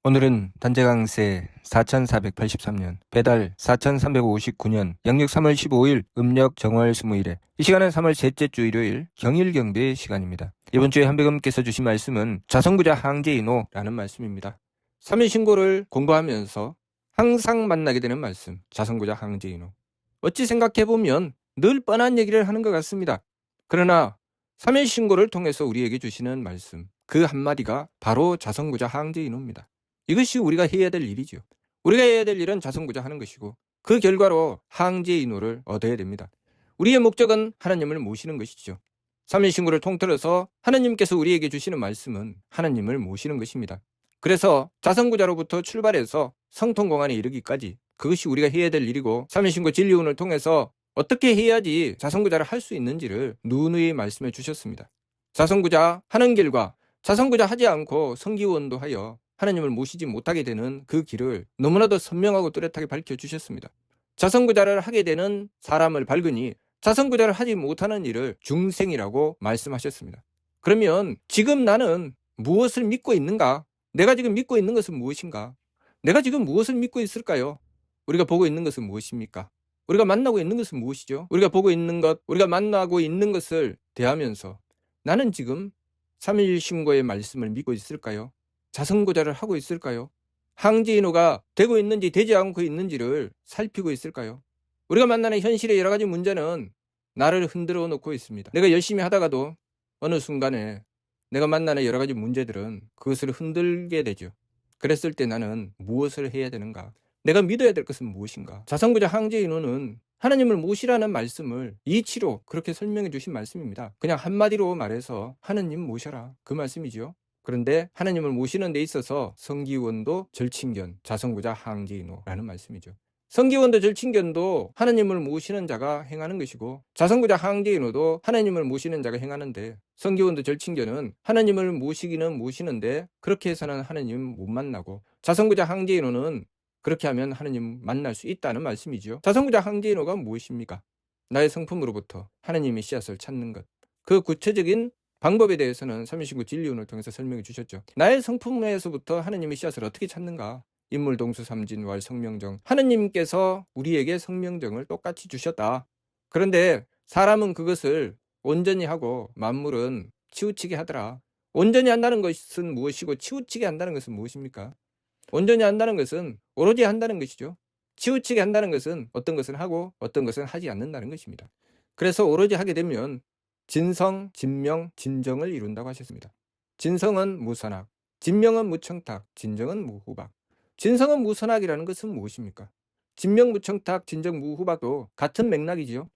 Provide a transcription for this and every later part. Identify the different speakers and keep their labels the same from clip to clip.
Speaker 1: 오늘은 단재강세 4483년, 배달 4359년, 양력 3월 15일, 음력 정월 20일에 이 시간은 3월 셋째 주 일요일 경일경배 시간입니다. 이번 주에 한백음께서 주신 말씀은 자성구자 항제인호라는 말씀입니다. 3일 신고를 공부하면서 항상 만나게 되는 말씀, 자성구자 항제인호. 어찌 생각해보면 늘 뻔한 얘기를 하는 것 같습니다. 그러나 3일 신고를 통해서 우리에게 주시는 말씀, 그 한마디가 바로 자성구자 항제인호입니다. 이것이 우리가 해야 될 일이죠. 우리가 해야 될 일은 자성구자 하는 것이고 그 결과로 항제인호를 얻어야 됩니다. 우리의 목적은 하나님을 모시는 것이죠. 3일 신고를 통틀어서 하나님께서 우리에게 주시는 말씀은 하나님을 모시는 것입니다. 그래서 자성구자로부터 출발해서 성통공안에 이르기까지 그것이 우리가 해야 될 일이고 3일 신고 진리운을 통해서 어떻게 해야지 자성구자를 할 수 있는지를 누누이 말씀해 주셨습니다. 자성구자 하는 길과 자성구자 하지 않고 성기원도 하여 하나님을 모시지 못하게 되는 그 길을 너무나도 선명하고 뚜렷하게 밝혀주셨습니다. 자성구자를 하게 되는 사람을 밝으니 자성구자를 하지 못하는 일을 중생이라고 말씀하셨습니다. 그러면 지금 나는 무엇을 믿고 있는가? 내가 지금 믿고 있는 것은 무엇인가? 내가 지금 무엇을 믿고 있을까요? 우리가 보고 있는 것은 무엇입니까? 우리가 만나고 있는 것은 무엇이죠? 우리가 보고 있는 것, 우리가 만나고 있는 것을 대하면서 나는 지금 3일 신고의 말씀을 믿고 있을까요? 자성구자를 하고 있을까요? 항제인호가 되고 있는지 되지 않고 있는지를 살피고 있을까요? 우리가 만나는 현실의 여러 가지 문제는 나를 흔들어 놓고 있습니다. 내가 열심히 하다가도 어느 순간에 내가 만나는 여러 가지 문제들은 그것을 흔들게 되죠. 그랬을 때 나는 무엇을 해야 되는가? 내가 믿어야 될 것은 무엇인가? 자성구자 항제인호는 하나님을 모시라는 말씀을 이치로 그렇게 설명해 주신 말씀입니다. 그냥 한마디로 말해서 하나님 모셔라, 그 말씀이죠. 그런데 하나님을 모시는 데 있어서 성기원도 절친견, 자성구자 항제인호라는 말씀이죠. 성기원도 절친견도 하나님을 모시는 자가 행하는 것이고 자성구자 항제인호도 하나님을 모시는 자가 행하는데 성기원도 절친견은 하나님을 모시기는 모시는데 그렇게 해서는 하나님 못 만나고 자성구자 항제인호는 그렇게 하면 하나님 만날 수 있다는 말씀이죠. 자성구자 항제인호가 무엇입니까? 나의 성품으로부터 하나님의 씨앗을 찾는 것. 그 구체적인 방법에 대해서는 삼일신고 진리운을 통해서 설명해 주셨죠. 나의 성품에서부터 하나님의 씨앗을 어떻게 찾는가? 인물 동수 삼진 왈 성명정. 하나님께서 우리에게 성명정을 똑같이 주셨다. 그런데 사람은 그것을 온전히 하고 만물은 치우치게 하더라. 온전히 한다는 것은 무엇이고 치우치게 한다는 것은 무엇입니까? 온전히 한다는 것은 오로지 한다는 것이죠. 치우치게 한다는 것은 어떤 것은 하고 어떤 것은 하지 않는다는 것입니다. 그래서 오로지 하게 되면 진성, 진명, 진정을 이룬다고 하셨습니다. 진성은 무선악, 진명은 무청탁, 진정은 무후박. 진성은 무선악이라는 것은 무엇입니까? 진명, 무청탁, 진정, 무후박도 같은 맥락이지요.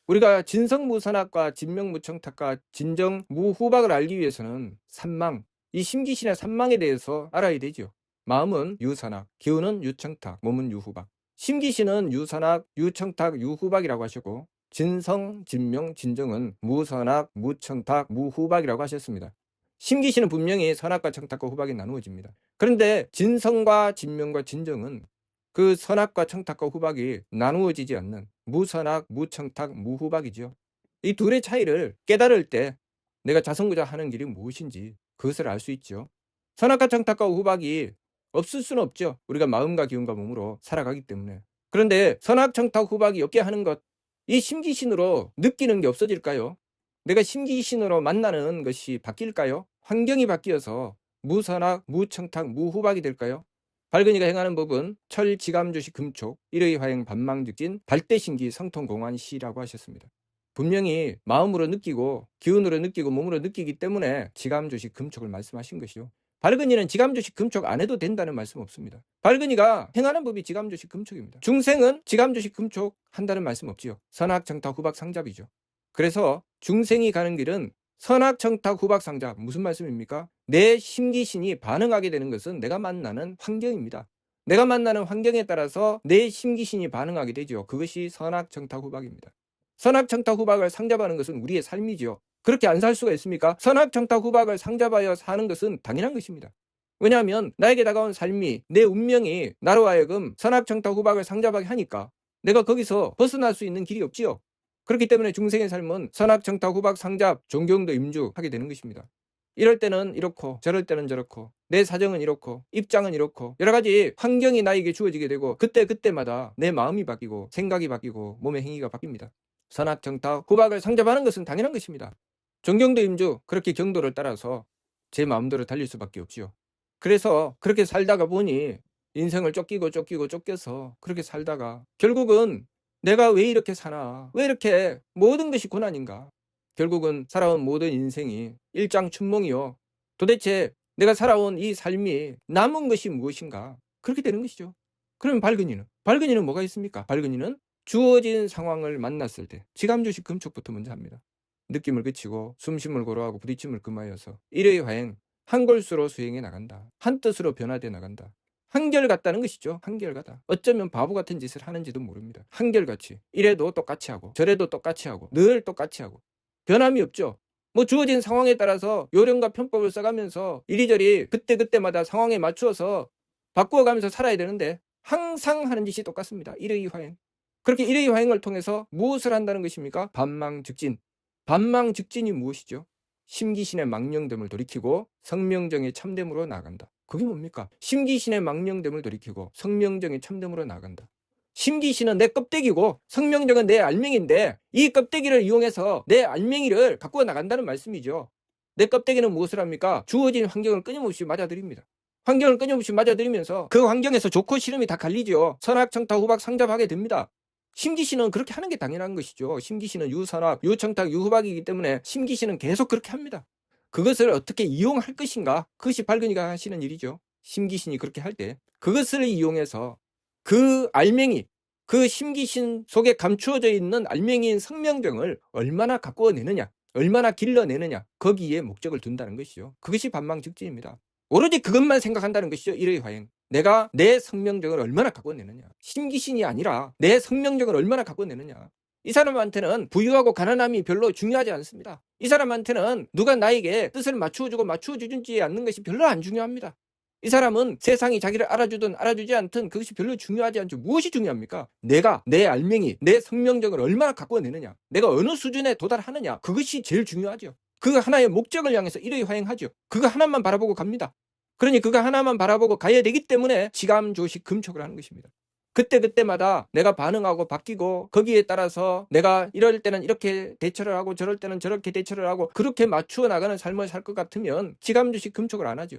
Speaker 1: 우리가 진성, 무선악과 진명, 무청탁과 진정, 무후박을 알기 위해서는 삼망, 이 심기신의 삼망에 대해서 알아야 되죠. 마음은 유선악, 기운은 유청탁, 몸은 유후박. 심기신은 유선악, 유청탁, 유후박이라고 하셨고 진성, 진명, 진정은 무선악, 무청탁, 무후박이라고 하셨습니다. 심기신은 분명히 선악과 청탁과 후박이 나누어집니다. 그런데 진성과 진명과 진정은 그 선악과 청탁과 후박이 나누어지지 않는 무선악, 무청탁, 무후박이죠. 이 둘의 차이를 깨달을 때 내가 자성구자 하는 길이 무엇인지 그것을 알 수 있죠. 선악과 청탁과 후박이 없을 수는 없죠. 우리가 마음과 기운과 몸으로 살아가기 때문에. 그런데 선악, 청탁, 후박이 없게 하는 것, 이 심기신으로 느끼는 게 없어질까요? 내가 심기신으로 만나는 것이 바뀔까요? 환경이 바뀌어서 무선악, 무청탁, 무후박이 될까요? 발근이가 행하는 법은 철, 지감주시, 금촉, 일의 화행, 반망즉진, 발대신기, 성통공안시라고 하셨습니다. 분명히 마음으로 느끼고 기운으로 느끼고 몸으로 느끼기 때문에 지감주시, 금촉을 말씀하신 것이요. 발근이는 지감주식 금촉 안 해도 된다는 말씀 없습니다. 발근이가 행하는 법이 지감주식 금촉입니다. 중생은 지감주식 금촉 한다는 말씀 없지요. 선악, 청탁, 후박, 상잡이죠. 그래서 중생이 가는 길은 선악, 청탁, 후박, 상잡. 무슨 말씀입니까? 내 심기신이 반응하게 되는 것은 내가 만나는 환경입니다. 내가 만나는 환경에 따라서 내 심기신이 반응하게 되죠. 그것이 선악, 청탁, 후박입니다. 선악, 청탁, 후박을 상잡하는 것은 우리의 삶이죠. 그렇게 안 살 수가 있습니까? 선악, 청탁, 후박을 상잡하여 사는 것은 당연한 것입니다. 왜냐하면 나에게 다가온 삶이, 내 운명이 나로 하여금 선악, 청탁, 후박을 상잡하게 하니까 내가 거기서 벗어날 수 있는 길이 없지요. 그렇기 때문에 중생의 삶은 선악, 청탁, 후박, 상잡, 존경도 임주하게 되는 것입니다. 이럴 때는 이렇고 저럴 때는 저렇고 내 사정은 이렇고 입장은 이렇고 여러 가지 환경이 나에게 주어지게 되고 그때마다 내 마음이 바뀌고 생각이 바뀌고 몸의 행위가 바뀝니다. 선악, 정탁, 후박을 상접하는 것은 당연한 것입니다. 존경도 임주 그렇게 경도를 따라서 제 마음대로 달릴 수밖에 없지요. 그래서 그렇게 살다가 보니 인생을 쫓겨서 그렇게 살다가 결국은 내가 왜 이렇게 사나? 왜 이렇게 모든 것이 고난인가? 결국은 살아온 모든 인생이 일장춘몽이요. 도대체 내가 살아온 이 삶이 남은 것이 무엇인가? 그렇게 되는 것이죠. 그럼 발근이는 뭐가 있습니까? 발근이는 주어진 상황을 만났을 때 지감주식 금촉부터 먼저 합니다. 느낌을 그치고 숨심을 고로하고 부딪힘을 금하여서 일의 화행 한 골수로 수행해 나간다. 한 뜻으로 변화되어 나간다. 한결같다는 것이죠. 한결같다. 어쩌면 바보 같은 짓을 하는지도 모릅니다. 한결같이 이래도 똑같이 하고 저래도 똑같이 하고 늘 똑같이 하고 변함이 없죠. 뭐 주어진 상황에 따라서 요령과 편법을 써가면서 이리저리 그때마다 상황에 맞추어서 바꾸어가면서 살아야 되는데 항상 하는 짓이 똑같습니다. 일의 화행. 그렇게 일의 화행을 통해서 무엇을 한다는 것입니까? 반망즉진. 반망즉진이 무엇이죠? 심기신의 망령됨을 돌이키고 성명정의 참됨으로 나아간다. 그게 뭡니까? 심기신의 망령됨을 돌이키고 성명정의 참됨으로 나아간다. 심기신은 내 껍데기고 성명정은 내 알맹이인데 이 껍데기를 이용해서 내 알맹이를 갖고 나간다는 말씀이죠. 내 껍데기는 무엇을 합니까? 주어진 환경을 끊임없이 맞아들입니다. 환경을 끊임없이 맞아들이면서 그 환경에서 좋고 싫음이 다 갈리죠. 선악, 청탁, 후박 상잡하게 됩니다. 심기신은 그렇게 하는 게 당연한 것이죠. 심기신은 유선악, 유청탁, 유후박이기 때문에 심기신은 계속 그렇게 합니다. 그것을 어떻게 이용할 것인가? 그것이 발근이가 하시는 일이죠. 심기신이 그렇게 할 때 그것을 이용해서 그 알맹이, 그 심기신 속에 감추어져 있는 알맹이인 성명정을 얼마나 가꾸어내느냐, 얼마나 길러내느냐, 거기에 목적을 둔다는 것이죠. 그것이 반망즉진입니다. 오로지 그것만 생각한다는 것이죠. 일의 화행. 내가 내 성명정을 얼마나 가꾸어내느냐. 심기신이 아니라 내 성명정을 얼마나 가꾸어내느냐. 이 사람한테는 부유하고 가난함이 별로 중요하지 않습니다. 이 사람한테는 누가 나에게 뜻을 맞추어주고 맞추어주지 않는 것이 별로 안 중요합니다. 이 사람은 세상이 자기를 알아주든 알아주지 않든 그것이 별로 중요하지 않죠. 무엇이 중요합니까? 내가 내 알맹이, 내 성명정을 얼마나 가꾸어내느냐. 내가 어느 수준에 도달하느냐. 그것이 제일 중요하죠. 그 하나의 목적을 향해서 일의 화행하죠. 그거 하나만 바라보고 갑니다. 그러니 그거 하나만 바라보고 가야 되기 때문에 지감조식 금촉을 하는 것입니다. 그때마다 내가 반응하고 바뀌고 거기에 따라서 내가 이럴 때는 이렇게 대처를 하고 저럴 때는 저렇게 대처를 하고 그렇게 맞추어 나가는 삶을 살 것 같으면 지감조식 금촉을 안 하죠.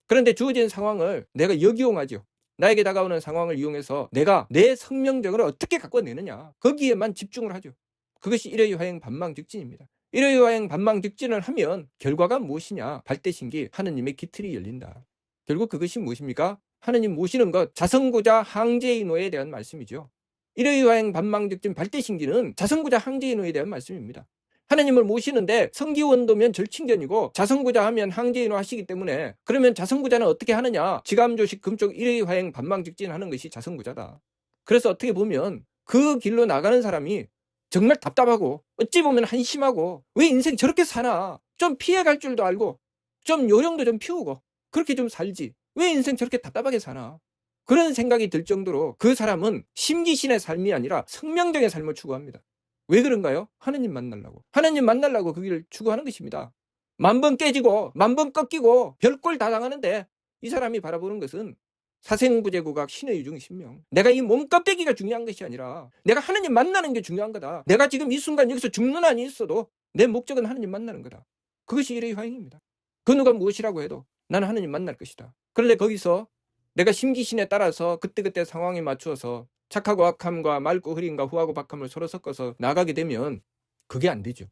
Speaker 1: 그런데 주어진 상황을 내가 역이용하죠. 나에게 다가오는 상황을 이용해서 내가 내 성명정을 어떻게 가꿔내느냐. 거기에만 집중을 하죠. 그것이 일의 화행 반망즉진입니다. 일의 화행 반망즉진을 하면 결과가 무엇이냐. 발대신기 하느님의 기틀이 열린다. 결국 그것이 무엇입니까? 하느님 모시는 것, 자성구자 항제인호에 대한 말씀이죠. 일의 화행 반망즉진 발대신기는 자성구자 항제인호에 대한 말씀입니다. 하나님을 모시는데 성기원도면 절친견이고 자성구자 하면 항제인호 하시기 때문에 그러면 자성구자는 어떻게 하느냐? 지감조식 금쪽 일의 화행 반망즉진 하는 것이 자성구자다. 그래서 어떻게 보면 그 길로 나가는 사람이 정말 답답하고 어찌 보면 한심하고 왜 인생 저렇게 사나? 좀 피해갈 줄도 알고 좀 요령도 좀 피우고 그렇게 좀 살지. 왜 인생 저렇게 답답하게 사나? 그런 생각이 들 정도로 그 사람은 심기신의 삶이 아니라 성명정의 삶을 추구합니다. 왜 그런가요? 하느님 만나려고 그 길을 추구하는 것입니다. 만번 깨지고 만번 꺾이고 별꼴 다 당하는데 이 사람이 바라보는 것은 사생부재구각 신의 유중 신명. 내가 이 몸껍데기가 중요한 것이 아니라 내가 하느님 만나는 게 중요한 거다. 내가 지금 이 순간 여기서 죽는 한이 있어도 내 목적은 하느님 만나는 거다. 그것이 일의 화행입니다. 그 누가 무엇이라고 해도 나는 하느님 만날 것이다. 그런데 거기서 내가 심기신에 따라서 그때 상황에 맞추어서 착하고 악함과 맑고 흐림과 후하고 박함을 서로 섞어서 나가게 되면 그게 안 되죠.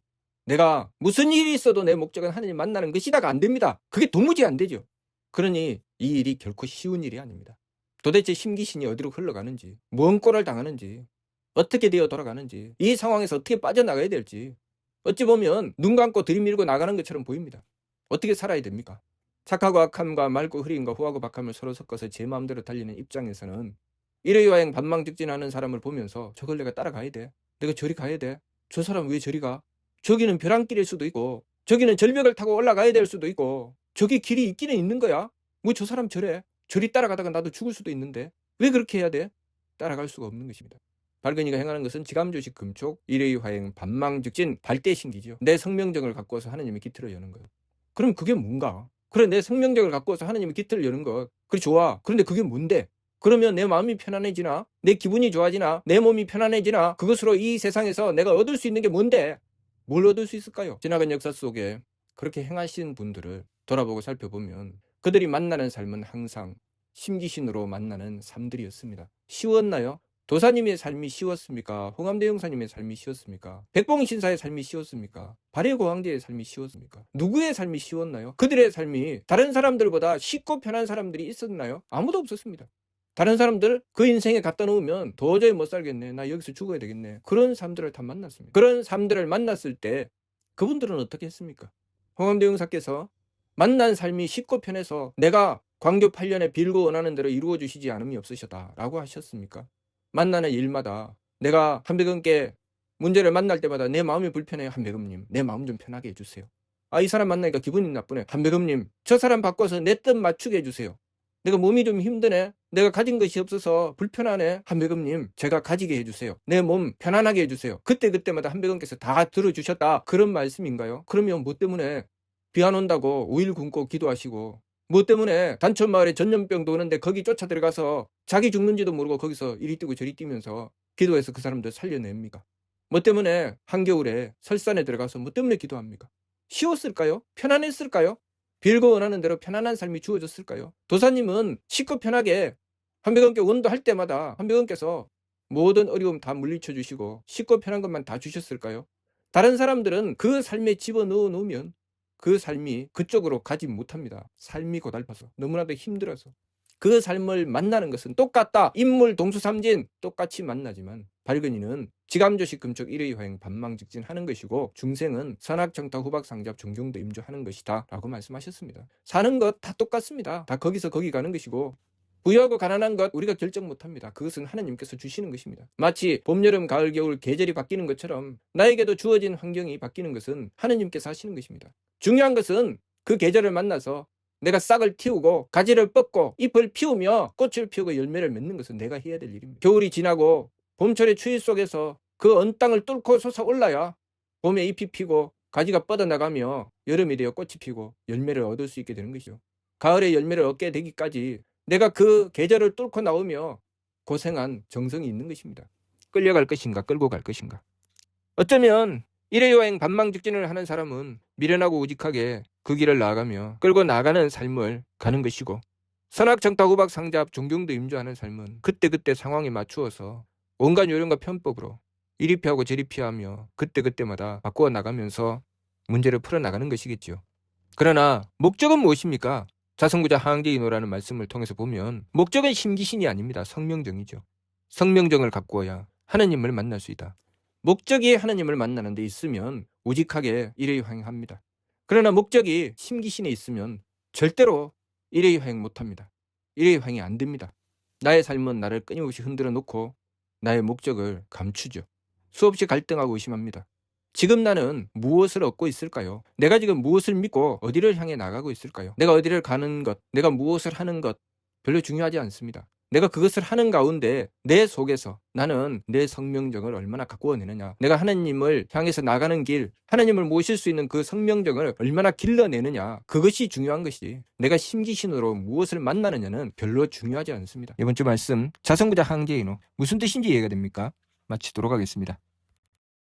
Speaker 1: 내가 무슨 일이 있어도 내 목적은 하느님 만나는 것이다가 안 됩니다. 그게 도무지 안 되죠. 그러니 이 일이 결코 쉬운 일이 아닙니다. 도대체 심기신이 어디로 흘러가는지, 무언 꼴을 당하는지, 어떻게 되어 돌아가는지, 이 상황에서 어떻게 빠져나가야 될지 어찌 보면 눈 감고 들이밀고 나가는 것처럼 보입니다. 어떻게 살아야 됩니까? 착하고 악함과 맑고 흐림과 후하고 박함을 서로 섞어서 제 마음대로 달리는 입장에서는 일의 화행 반망즉진하는 사람을 보면서 저걸 내가 따라가야 돼. 내가 저리 가야 돼. 저 사람 왜 저리 가? 저기는 벼랑길일 수도 있고 저기는 절벽을 타고 올라가야 될 수도 있고 저기 길이 있기는 있는 거야. 뭐 저 사람 저래. 저리 따라가다가 나도 죽을 수도 있는데 왜 그렇게 해야 돼? 따라갈 수가 없는 것입니다. 발근이가 행하는 것은 지감조식 금촉 일의 화행 반망즉진 발대신기죠. 내 성명정을 갖고서 하느님의 기틀을 여는 거예요. 그럼 그게 뭔가? 그래, 내 생명력을 갖고서 하나님의 기틀을 여는 것. 그래, 좋아. 그런데 그게 뭔데? 그러면 내 마음이 편안해지나? 내 기분이 좋아지나? 내 몸이 편안해지나? 그것으로 이 세상에서 내가 얻을 수 있는 게 뭔데? 뭘 얻을 수 있을까요? 지나간 역사 속에 그렇게 행하신 분들을 돌아보고 살펴보면 그들이 만나는 삶은 항상 심기신으로 만나는 삶들이었습니다. 쉬웠나요? 도사님의 삶이 쉬웠습니까? 홍암대 용사님의 삶이 쉬웠습니까? 백봉신사의 삶이 쉬웠습니까? 발해고황제의 삶이 쉬웠습니까? 누구의 삶이 쉬웠나요? 그들의 삶이 다른 사람들보다 쉽고 편한 사람들이 있었나요? 아무도 없었습니다. 다른 사람들 그 인생에 갖다 놓으면 도저히 못 살겠네. 나 여기서 죽어야 되겠네. 그런 사람들을 다 만났습니다. 그런 사람들을 만났을 때 그분들은 어떻게 했습니까? 홍암대 용사께서 만난 삶이 쉽고 편해서 내가 광교 8년에 빌고 원하는 대로 이루어 주시지 않음이 없으셨다 라고 하셨습니까? 만나는 일마다 내가 한백음께 문제를 만날 때마다 내 마음이 불편해요. 한백음님, 내 마음 좀 편하게 해주세요. 이 사람 만나니까 기분이 나쁘네. 한백음님, 저 사람 바꿔서 내 뜻 맞추게 해주세요. 내가 몸이 좀 힘드네. 내가 가진 것이 없어서 불편하네. 한백음님, 제가 가지게 해주세요. 내 몸 편안하게 해주세요. 그때마다 한백음께서 다 들어주셨다. 그런 말씀인가요? 그러면 뭐 때문에 비 안 온다고 5일 굶고 기도하시고, 뭐 때문에 단촌마을에 전염병도 오는데 거기 쫓아 들어가서 자기 죽는지도 모르고 거기서 이리 뛰고 저리 뛰면서 기도해서 그 사람들 살려냅니까? 뭐 때문에 한겨울에 설산에 들어가서 뭐 때문에 기도합니까? 쉬웠을까요? 편안했을까요? 빌고 원하는 대로 편안한 삶이 주어졌을까요? 도사님은 쉽고 편하게 한백원께 원도할 때마다 한백원께서 모든 어려움 다 물리쳐 주시고 쉽고 편한 것만 다 주셨을까요? 다른 사람들은 그 삶에 집어넣어 놓으면 그 삶이 그쪽으로 가지 못합니다. 삶이 고달파서, 너무나도 힘들어서. 그 삶을 만나는 것은 똑같다. 인물 동수삼진 똑같이 만나지만 발근이는 지감조식 금촉 일의화행 반망직진 하는 것이고 중생은 선악청타 후박상잡 존경도 임조하는 것이다 라고 말씀하셨습니다. 사는 것 다 똑같습니다. 다 거기서 거기 가는 것이고 부유하고 가난한 것 우리가 결정 못합니다. 그것은 하나님께서 주시는 것입니다. 마치 봄, 여름, 가을, 겨울 계절이 바뀌는 것처럼 나에게도 주어진 환경이 바뀌는 것은 하나님께서 하시는 것입니다. 중요한 것은 그 계절을 만나서 내가 싹을 틔우고 가지를 뻗고 잎을 피우며 꽃을 피우고 열매를 맺는 것은 내가 해야 될 일입니다. 겨울이 지나고 봄철의 추위 속에서 그 언 땅을 뚫고 솟아올라야 봄에 잎이 피고 가지가 뻗어나가며 여름이 되어 꽃이 피고 열매를 얻을 수 있게 되는 것이죠. 가을에 열매를 얻게 되기까지 내가 그 계절을 뚫고 나오며 고생한 정성이 있는 것입니다. 끌려갈 것인가 끌고 갈 것인가. 어쩌면 일회여행 반망직진을 하는 사람은 미련하고 우직하게 그 길을 나아가며 끌고 나가는 삶을 가는 것이고 선악청타 후박상잡 존경도 임조하는 삶은 그때그때 상황에 맞추어서 온갖 요령과 편법으로 이리 피하고 저리 피하며 그때그때마다 바꾸어 나가면서 문제를 풀어나가는 것이겠죠. 그러나 목적은 무엇입니까? 자성구자 하항제인호라는 말씀을 통해서 보면 목적은 심기신이 아닙니다. 성명정이죠. 성명정을 갖고야 하나님을 만날 수 있다. 목적이 하나님을 만나는 데 있으면 우직하게 일회화행합니다. 그러나 목적이 심기신에 있으면 절대로 일회화행 못합니다. 일회화행이 안 됩니다. 나의 삶은 나를 끊임없이 흔들어 놓고 나의 목적을 감추죠. 수없이 갈등하고 의심합니다. 지금 나는 무엇을 얻고 있을까요? 내가 지금 무엇을 믿고 어디를 향해 나가고 있을까요? 내가 어디를 가는 것, 내가 무엇을 하는 것 별로 중요하지 않습니다. 내가 그것을 하는 가운데 내 속에서 나는 내 성명정을 얼마나 가꾸어내느냐, 내가 하나님을 향해서 나가는 길, 하나님을 모실 수 있는 그 성명정을 얼마나 길러내느냐, 그것이 중요한 것이 내가 심기신으로 무엇을 만나느냐는 별로 중요하지 않습니다. 이번 주 말씀 자성구자 항제인호 무슨 뜻인지 이해가 됩니까? 마치도록 하겠습니다.